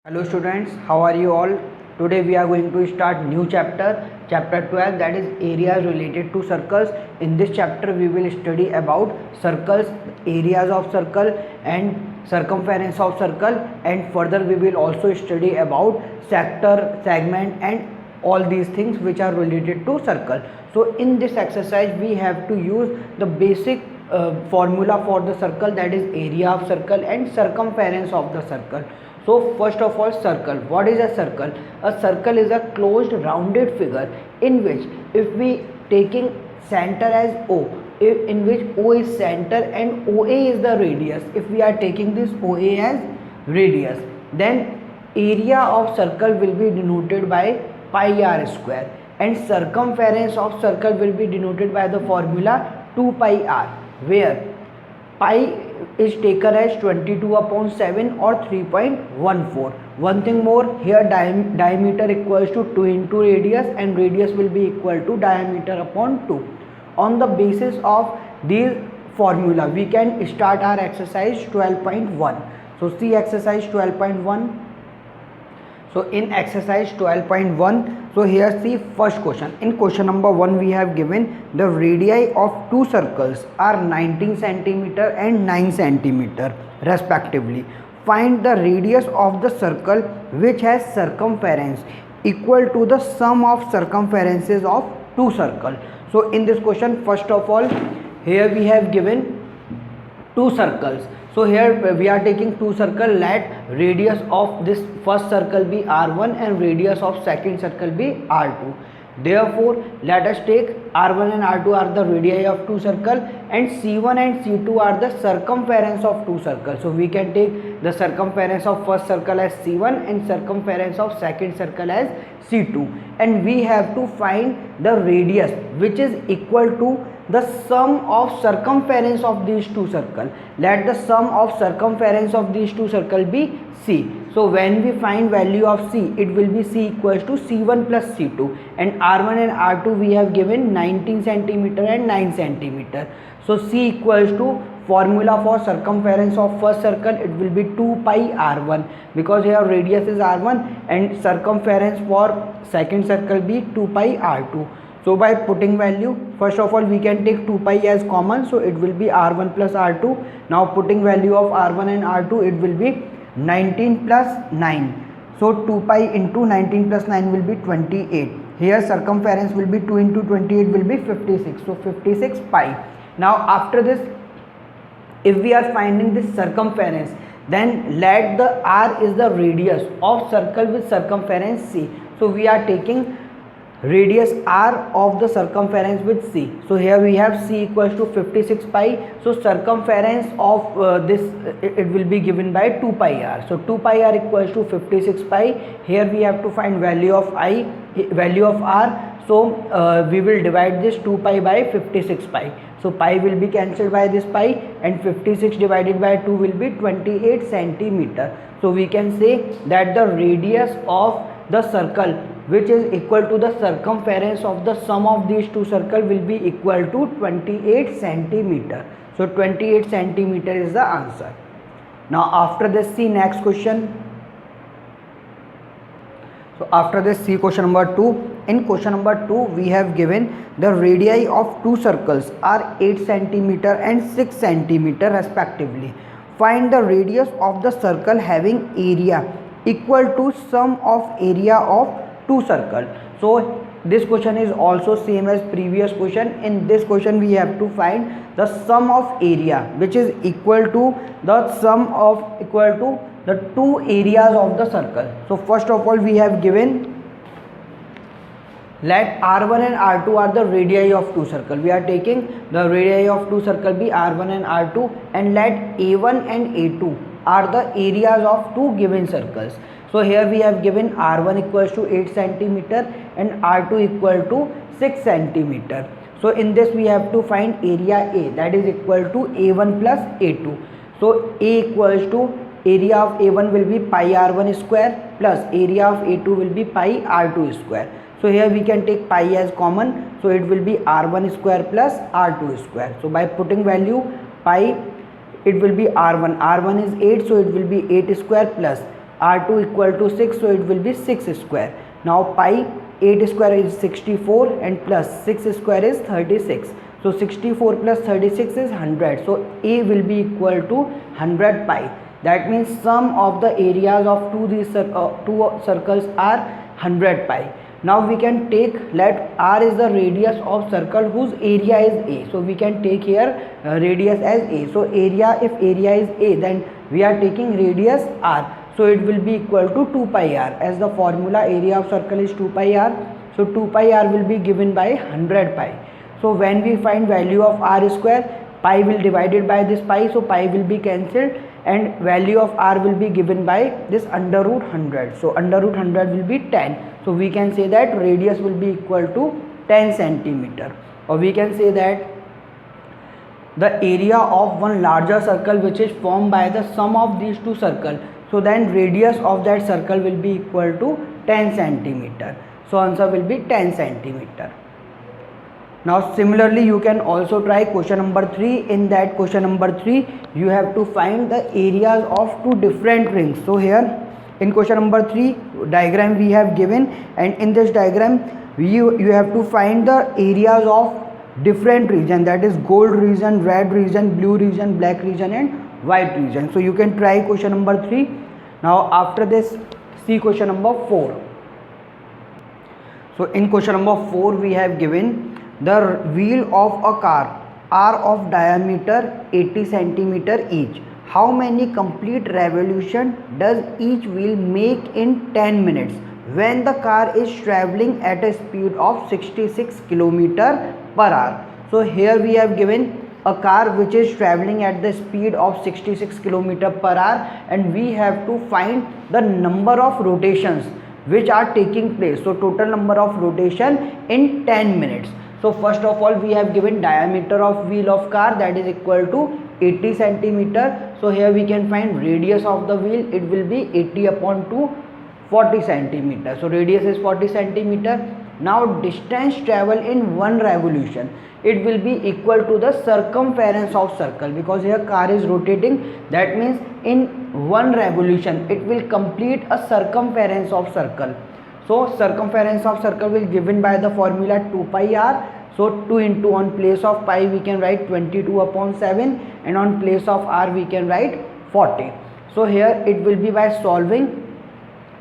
Hello students, how are you all? Today we are going to start new chapter 12, that is areas related to circles. In this chapter we will study about circles, areas of circle and circumference of circle, and further we will also study about sector, segment and all these things which are related to circle. So in this exercise we have to use the basic formula for the circle, that is area of circle and circumference of the circle. So first of all, circle. What is a circle? A circle is a closed rounded figure in which, if we taking center as O, in which O is center and OA is the radius, if we are taking this OA as radius, then area of circle will be denoted by pi r square and circumference of circle will be denoted by the formula 2 pi r, where pi is taken as 22 upon 7 or 3.14. One thing more, here diameter equals to 2 into radius and radius will be equal to diameter upon 2. On the basis of these formula we can start our exercise 12.1. So see exercise 12.1. So in exercise 12.1, so here see first question. In question number 1 we have given the radii of two circles are 19 centimeter and 9 centimeter respectively. Find the radius of the circle which has circumference equal to the sum of circumferences of two circles. So in this question, first of all, here we have given two circles. So here we are taking two circle, let radius of this first circle be r1 and radius of second circle be r2. Therefore let us take r1 and r2 are the radii of two circle and c1 and c2 are the circumference of two circles. So we can take the circumference of first circle as c1 and circumference of second circle as c2, and we have to find the radius which is equal to the sum of circumference of these two circles. Let the sum of circumference of these two circles be c. So when we find value of c, it will be c equals to c1 plus c2, and r1 and r2 we have given 19 centimeter and 9 centimeter. So c equals to formula for circumference of first circle, it will be 2 pi r1 because here radius is r1, and circumference for second circle be 2 pi r2. So by putting value, first of all we can take 2 pi as common, so it will be r1 plus r2. Now putting value of r1 and r2, it will be 19 plus 9. So 2 pi into 19 plus 9 will be 28. Here circumference will be 2 into 28 will be 56. So 56 pi. Now after this, if we are finding this circumference, then let the r is the radius of circle with circumference c. So we are taking radius r of the circumference with c. So here we have c equals to 56 pi. So circumference of this it will be given by 2 pi r. So 2 pi r equals to 56 pi. Here we have to find value of I, value of r. So we will divide this 2 pi by 56 pi. So pi will be cancelled by this pi, and 56 divided by 2 will be 28 centimeter. So we can say that the radius of the circle which is equal to the circumference of the sum of these two circles will be equal to 28 centimeter. So 28 centimeter is the answer. Now after this, see next question. So after this, see question number 2. In question number 2 we have given the radii of two circles are 8 centimeter and 6 centimeter respectively. Find the radius of the circle having area equal to sum of area of two circle. So this question is also same as previous question. In this question we have to find the sum of area which is equal to the sum of equal to the two areas of the circle. So first of all we have given, let r1 and r2 are the radii of two circle. We are taking the radii of two circle be r1 and r2, and let a1 and a2 are the areas of two given circles. So here we have given r1 equals to 8 centimeter and r2 equal to 6 centimeter. So in this we have to find area A, that is equal to a1 plus a2. So a equals to area of a1 will be pi r1 square plus area of a2 will be pi r2 square. So here we can take pi as common, so it will be r1 square plus r2 square. So by putting value pi, it will be r1 is 8, so it will be 8 square plus r2 equal to 6, so it will be 6 square. Now pi, 8 square is 64 and plus 6 square is 36. So 64 plus 36 is 100. So A will be equal to 100 pi. That means sum of the areas of two circles are 100 pi. Now we can take, let R is the radius of circle whose area is A. So we can take here radius as A. So area, if area is A, then we are taking radius R. So it will be equal to 2 pi r, as the formula area of circle is 2 pi r. So 2 pi r will be given by 100 pi. So when we find value of r square, pi will divided by this pi, so pi will be cancelled and value of r will be given by this under root 100. So under root 100 will be 10. So we can say that radius will be equal to 10 centimeter, or we can say that the area of one larger circle which is formed by the sum of these two circles. So then radius of that circle will be equal to 10 centimeter. So answer will be 10 centimeter. Now similarly you can also try question number 3. In that question number 3 you have to find the areas of two different rings. So here in question number 3 diagram we have given, and in this diagram you have to find the areas of different region, that is gold region, red region, blue region, black region and white region. So you can try question number 3. Now after this see question number 4. So in question number 4 we have given the wheel of a car are of diameter 80 centimeter each. How many complete revolution does each wheel make in 10 minutes when the car is traveling at a speed of 66 km per hour? So here we have given a car which is traveling at the speed of 66 km per hour, and we have to find the number of rotations which are taking place. So total number of rotation in 10 minutes. So first of all we have given diameter of wheel of car, that is equal to 80 centimeter. So here we can find radius of the wheel, it will be 80 upon 2, 40 centimeter. So radius is 40 centimeter. Now distance travel in one revolution, it will be equal to the circumference of circle, because here car is rotating, that means in one revolution it will complete a circumference of circle. So circumference of circle will given by the formula 2 pi r. So 2 into, on place of pi we can write 22 upon 7, and on place of r we can write 40. So here it will be by solving,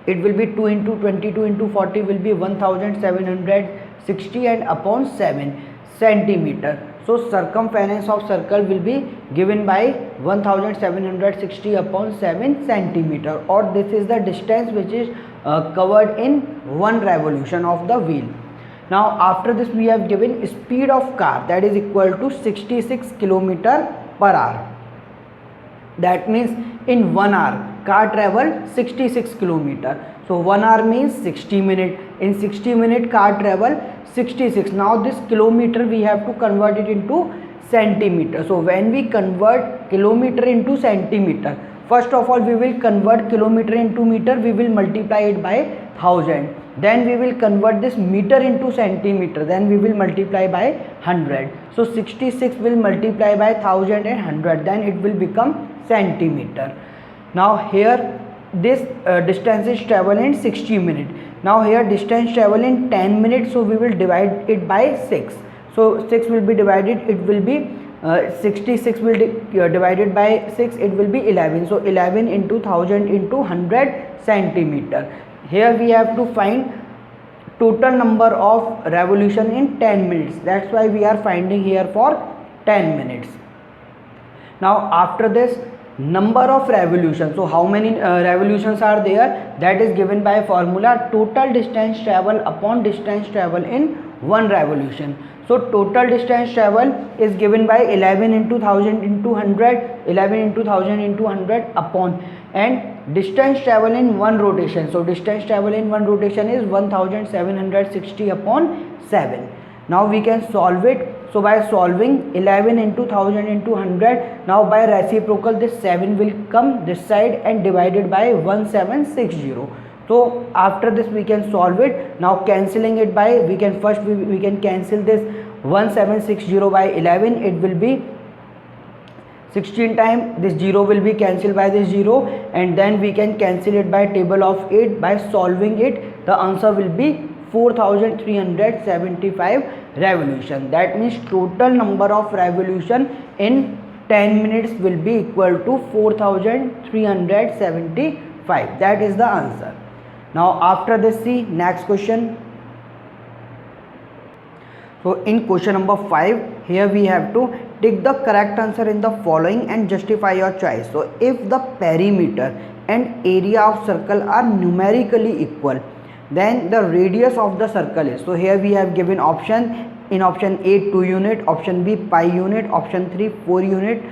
it will be 2 into 22 into 40 will be 1760 and upon 7 centimeter. So circumference of circle will be given by 1760 upon 7 centimeter, or this is the distance which is covered in one revolution of the wheel. Now after this we have given speed of car, that is equal to 66 km per hour. That means in 1 hour car travel 66 km. So 1 hour means 60 minutes. In 60 minutes car travel 66. Now this kilometer we have to convert it into centimeter. So when we convert kilometer into centimeter, first of all we will convert kilometer into meter, we will multiply it by 1000. Then we will convert this meter into centimeter, then we will multiply by 100. So 66 will multiply by 1000 and 100, then it will become centimeter. Now here this distance is travel in 60 minutes. Now here distance travel in 10 minutes, so we will divide it by 6. So 6 will be divided, it will be 66 will divided by 6, it will be 11. So 11 into 1000 into 100 centimeter. Here we have to find total number of revolution in 10 minutes. That's why we are finding here for 10 minutes. Now after this, number of revolutions. So how many revolutions are there? That is given by formula total distance travel upon distance travel in one revolution. So total distance travel is given by 11 into 1000 into 100, 11 into 1000 into 100 upon, and distance travel in one rotation. So distance travel in one rotation is 1760 upon 7. Now we can solve it. So by solving 11 into 1000 into 100, now by reciprocal this 7 will come this side and divided by 1760. So after this we can solve it. Now cancelling it by, we can first we can cancel this 1760 by 11, it will be 16 times, this 0 will be cancelled by this 0, and then we can cancel it by table of 8 by solving it. The answer will be 4375 revolution. That means total number of revolution in 10 minutes will be equal to 4375. That is the answer. Now after this, see next question. So in question number 5, here we have to take the correct answer in the following and justify your choice. So if the perimeter and area of circle are numerically equal, then the radius of the circle is, so here we have given option. In option A 2 unit, option B pi unit, option 3 4 unit,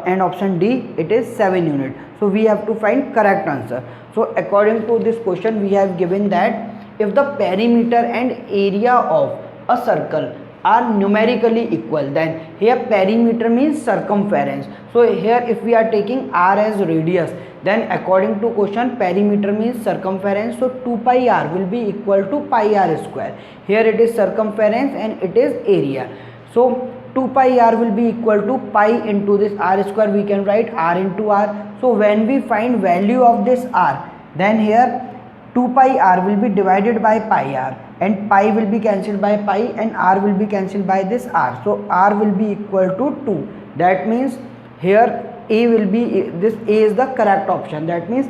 and option D it is 7 unit. So we have to find correct answer. So according to this question, we have given that if the perimeter and area of a circle are numerically equal, then here perimeter means circumference. So here if we are taking r as radius, then according to question perimeter means circumference, so 2 pi r will be equal to pi r square. Here it is circumference and it is area, so 2 pi r will be equal to pi into this r square, we can write r into r. So when we find value of this r, then here 2 pi r will be divided by pi r, and pi will be cancelled by pi, and r will be cancelled by this r. So r will be equal to 2. That means here A will be, this A is the correct option. That means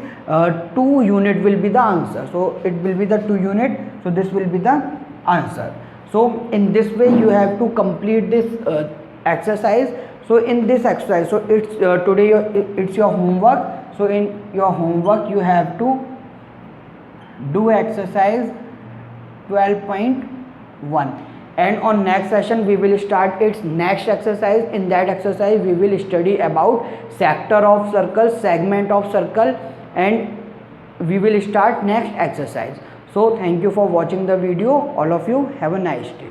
2 unit will be the answer. So it will be the 2 unit. So this will be the answer. So in this way you have to complete this exercise. So in this exercise, so it's today it's your homework. So in your homework you have to do exercise 12.1, and on next session we will start its next exercise. In that exercise we will study about sector of circle, segment of circle, and we will start next exercise. So thank you for watching the video. All of you have a nice day.